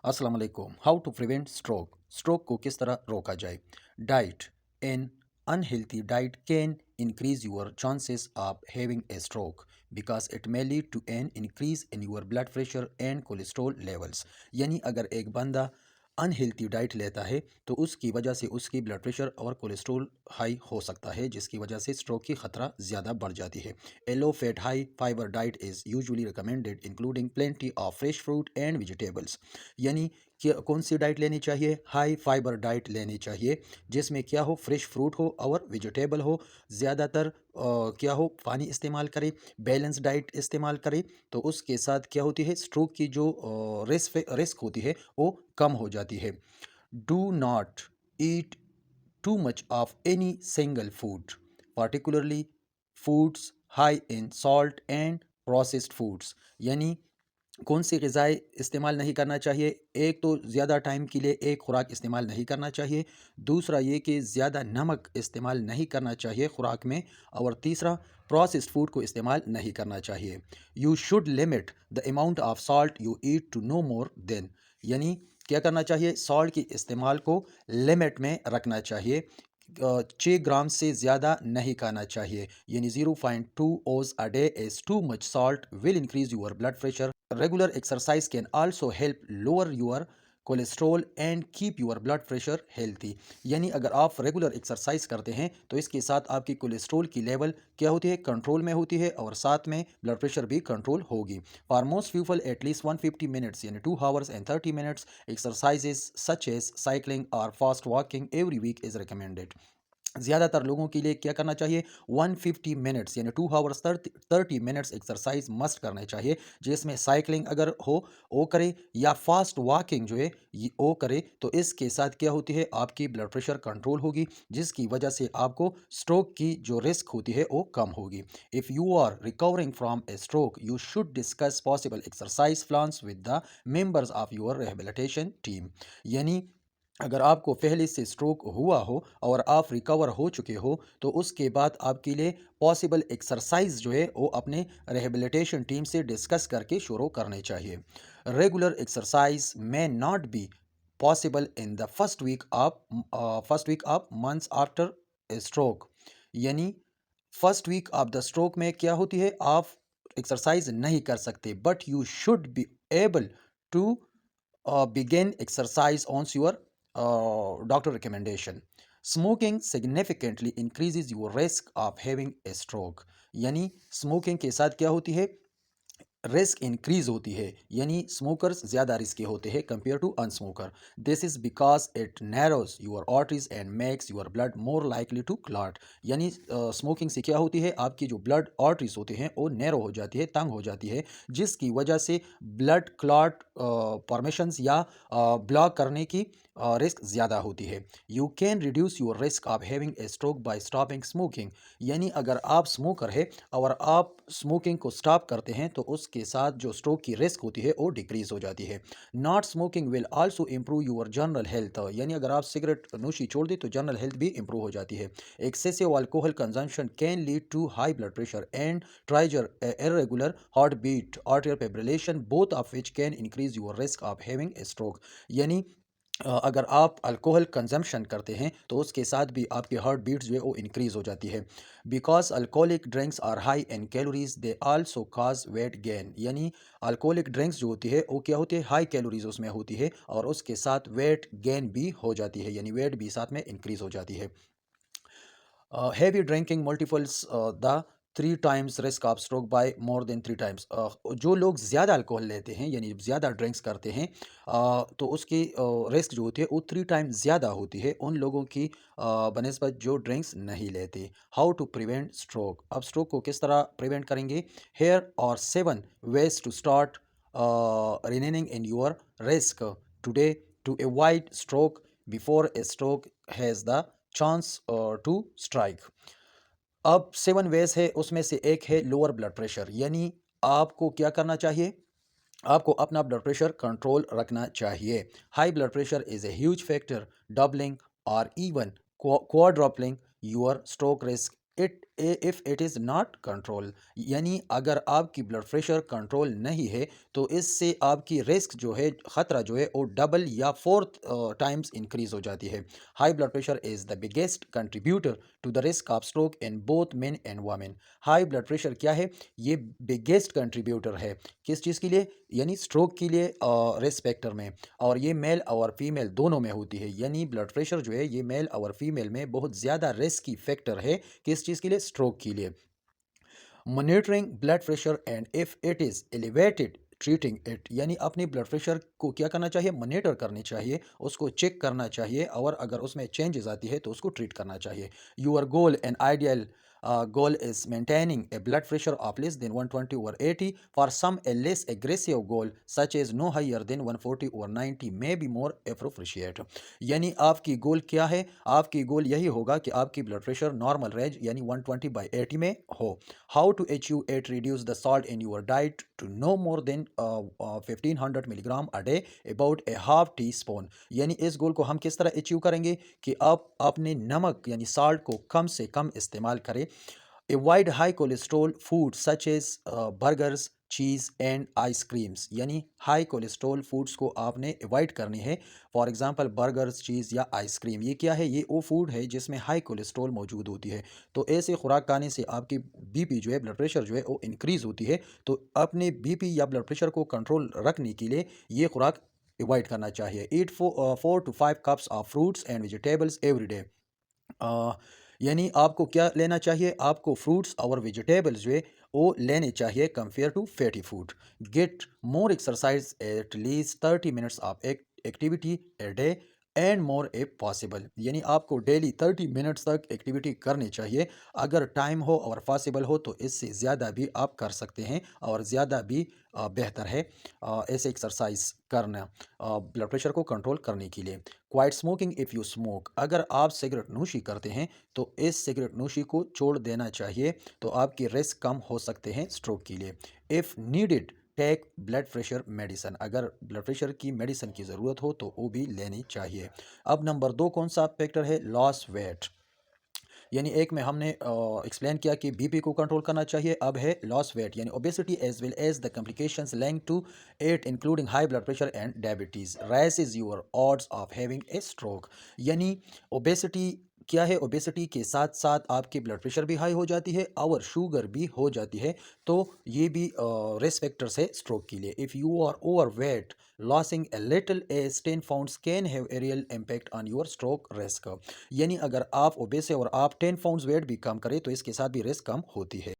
अस्सलाम वालेकुम। How to prevent stroke, stroke को किस तरह रोका जाए। Diet, an unhealthy diet can increase your chances of having a stroke because it may lead to an increase in your blood pressure and cholesterol levels। यानी अगर एक बंदा unhealthy diet लेता है तो उसकी वजह से उसकी ब्लड प्रेशर और कोलेस्ट्रॉल हाई हो सकता है, जिसकी वजह से स्ट्रोक की खतरा ज़्यादा बढ़ जाती है। A low fat high fibre diet is usually recommended including plenty of fresh fruit and vegetables. यानी कि कौन सी डाइट लेनी चाहिए? हाई फाइबर डाइट लेनी चाहिए, जिसमें क्या हो, फ्रेश फ्रूट हो और वेजिटेबल हो। ज़्यादातर क्या हो, पानी इस्तेमाल करें, बैलेंस डाइट इस्तेमाल करें, तो उसके साथ क्या होती है, स्ट्रोक की जो रिस्क होती है वो कम हो जाती है। Do not eat too much of any single food, particularly foods high in salt and processed foods। यानी कौन सी ग़िज़ाएँ इस्तेमाल नहीं करना चाहिए? एक तो ज़्यादा टाइम के लिए एक खुराक इस्तेमाल नहीं करना चाहिए। दूसरा ये कि ज़्यादा नमक इस्तेमाल नहीं करना चाहिए खुराक में। और तीसरा, प्रोसेस्ड फूड को इस्तेमाल नहीं करना चाहिए। You should limit the amount of salt you eat to no more than. यानी क्या करना चाहिए? सॉल्ट की इस्तेमाल को लिमिट में रखना चाहिए। 6 ग्राम से ज़्यादा नहीं खाना चाहिए। यानी 0.2 ओज a day is too much salt will increase your blood pressure. Regular exercise can also help lower your cholesterol and keep your blood pressure healthy. यानी अगर आप रेगुलर एक्सरसाइज करते हैं तो इसके साथ आपकी कोलेस्ट्रॉल की लेवल क्या होती है, कंट्रोल में होती है, और साथ में ब्लड प्रेशर भी कंट्रोल होगी। For most people at least 150 minutes यानी 2 hours and 30 minutes exercises such as cycling और fast walking every week is recommended. ज़्यादातर लोगों के लिए क्या करना चाहिए? 150 मिनट्स यानी 2 आवर्स 30 मिनट्स एक्सरसाइज मस्ट करने चाहिए, जिसमें साइकिलिंग अगर हो वो करे या फास्ट वॉकिंग जो है वो करे। तो इसके साथ क्या होती है, आपकी ब्लड प्रेशर कंट्रोल होगी, जिसकी वजह से आपको स्ट्रोक की जो रिस्क होती है वो कम होगी। If you are recovering from a stroke you should discuss possible exercise plans with the members of your rehabilitation team. यानी अगर आपको पहले से स्ट्रोक हुआ हो और आप रिकवर हो चुके हो तो उसके बाद आपके लिए पॉसिबल एक्सरसाइज जो है वो अपने रिहेबिलिटेशन टीम से डिस्कस करके शुरू करने चाहिए। Regular exercise may not be possible in the first week of months after a stroke. यानी first week of the stroke में क्या होती है, आप एक्सरसाइज नहीं कर सकते, but you should be able to begin exercise on your doctor recommendation। Smoking significantly increases your risk of having a stroke। यानी स्मोकिंग के साथ क्या होती है, रिस्क इंक्रीज होती है। यानी स्मोकर्स ज़्यादा रिस्की होते हैं compare to unsmoker. This is because it narrows your arteries and makes your blood more likely to clot. यानी स्मोकिंग से क्या होती है, आपकी जो ब्लड आर्टरीज होती हैं वो नैरो हो जाती है, तंग हो जाती है, जिसकी वजह से ब्लड क्लॉट फॉर्मेशंस या ब्लॉक करने की रिस्क ज़्यादा होती है। You can reduce your risk of having a stroke bye stopping smoking. यानी अगर आप स्मोकर है और आप स्मोकिंग को स्टॉप करते हैं तो उसके साथ जो स्ट्रोक की रिस्क होती है वो डिक्रीज हो जाती है। Not smoking will also improve your general health. यानी अगर आप सिगरेट नोशी छोड़ दें तो जनरल हेल्थ भी इम्प्रूव हो जाती है। Excessive alcohol consumption can lead to high blood pressure and trigger irregular heartbeat arterial fibrillation, both of which can increase your risk of having a stroke। यानी अगर आप अल्कोहल कंजम्पशन करते हैं तो उसके साथ भी आपकी हार्ट बीट्स जो है वो इंक्रीज़ हो जाती है। Because alcoholic drinks are high in calories they also cause weight gain. यानी अल्कोहलिक ड्रिंक्स जो होती है वो क्या होती है, हाई कैलोरीज उसमें होती है, और उसके साथ वेट गेन भी हो जाती है, यानी वेट भी साथ में इंक्रीज़ हो जाती है। Heavy drinking multiples the 3 times risk of stroke by more than 3 times। जो लोग ज़्यादा अल्कोहल लेते हैं यानी ज़्यादा ड्रिंक्स करते हैं तो उसकी रिस्क जो होती है वो 3 टाइम्स ज़्यादा होती है उन लोगों की बनस्बत जो ड्रिंक्स नहीं लेते। हाउ टू प्रिवेंट स्ट्रोक, अब स्ट्रोक को किस तरह प्रिवेंट करेंगे? हेयर और 7 ways to start remaining in your risk today to avoid stroke before a stroke has the chance to strike. अब 7 वेज है, उसमें से एक है लोअर ब्लड प्रेशर। यानी आपको क्या करना चाहिए, आपको अपना ब्लड प्रेशर कंट्रोल रखना चाहिए। High blood pressure is a huge factor doubling और even quadrupling your stroke risk. It if it is not control, यानी अगर आपकी ब्लड प्रेशर कंट्रोल नहीं है तो इससे आपकी रिस्क जो है, ख़तरा जो है वो डबल या फोर्थ टाइम्स इंक्रीज हो जाती है। High blood pressure is the biggest contributor to the risk of stroke in both men and women. High blood pressure क्या है? ये बिगेस्ट कंट्रीब्यूटर है किस चीज़ के लिए? यानी स्ट्रोक के लिए रिस्क फैक्टर में। और ये मेल और फीमेल दोनों में होती है, यानी ब्लड प्रेशर जो है ये मेल और फीमेल में बहुत ज़्यादा रिस्की फैक्टर है किस चीज़ के लिए? स्ट्रोक के लिए। Monitoring blood pressure and if it is elevated treating it, यानी अपने ब्लड प्रेशर को क्या करना चाहिए? मॉनिटर करनी चाहिए, उसको चेक करना चाहिए, और अगर उसमें चेंजेस आती है तो उसको ट्रीट करना चाहिए। Your goal and ideal goal is maintaining a blood pressure of less than 120/80. For some, a less aggressive goal such as no higher than 140/90 may be more appropriate. यानी आपकी गोल क्या है? आपकी गोल यही होगा कि आपकी ब्लड प्रेशर नॉर्मल रेंज यानी 120/80 में हो। How to achieve it? Reduce the salt in your diet to no more than 1500 milligram a day, about a half teaspoon. यानी इस गोल को हम किस तरह अचीव करेंगे कि आप अपने नमक यानी साल्ट को कम से कम इस्तेमाल करें। Avoid high cholesterol foods such as burgers, cheese and ice creams, यानी हाई कोलेस्ट्रॉल फूड्स को आपने अवॉइड करनी है। फॉर एग्जांपल बर्गर्स, चीज़ या आइसक्रीम, ये क्या है? ये वो फूड है जिसमें हाई कोलेस्ट्रॉल मौजूद होती है। तो ऐसे खुराक खाने से आपकी बीपी जो है, ब्लड प्रेशर जो है वो इंक्रीज़ होती है। तो अपने बीपी या ब्लड प्रेशर को कंट्रोल रखने के लिए ये खुराक अवॉइड करना चाहिए। ईट 4 to 5 cups of fruits and vegetables every day. यानी आपको क्या लेना चाहिए? आपको फ्रूट्स और वेजिटेबल्स जो है वो लेने चाहिए compare to fatty food. Get more exercise at least 30 minutes of activity a day and more a possible, यानी आपको डेली 30 मिनट्स तक एक्टिविटी करनी चाहिए। अगर टाइम हो और पॉसिबल हो तो इससे ज़्यादा भी आप कर सकते हैं, और ज़्यादा भी बेहतर है ऐसे एक्सरसाइज करना ब्लड प्रेशर को कंट्रोल करने के लिए। Quite smoking if you smoke, अगर आप सिगरेट नोशी करते हैं तो इस सिगरेट नोशी को छोड़ देना चाहिए, तो आपकी रिस्क कम हो सकते हैं स्ट्रोक के लिए। If needed take blood pressure medicine, अगर ब्लड प्रेशर की मेडिसिन की ज़रूरत हो तो वो भी लेनी चाहिए। अब नंबर 2 कौन सा फैक्टर है? Loss weight. यानी एक में हमने एक्सप्लेन किया कि बीपी को कंट्रोल करना चाहिए, अब है लॉस वेट यानी obesity as well as the complications linked to it including high blood pressure and diabetes raises your odds of having a stroke. यानी ओबेसिटी क्या है? ओबेसिटी के साथ साथ आपकी ब्लड प्रेशर भी हाई हो जाती है और शुगर भी हो जाती है, तो ये भी रिस्क फैक्टर्स है स्ट्रोक के लिए। If you are overweight, losing a little as 10 pounds can have a real impact on your stroke risk. यानी अगर आप ओबेस है और आप 10 पाउंड्स वेट भी कम करें तो इसके साथ भी रिस्क कम होती है।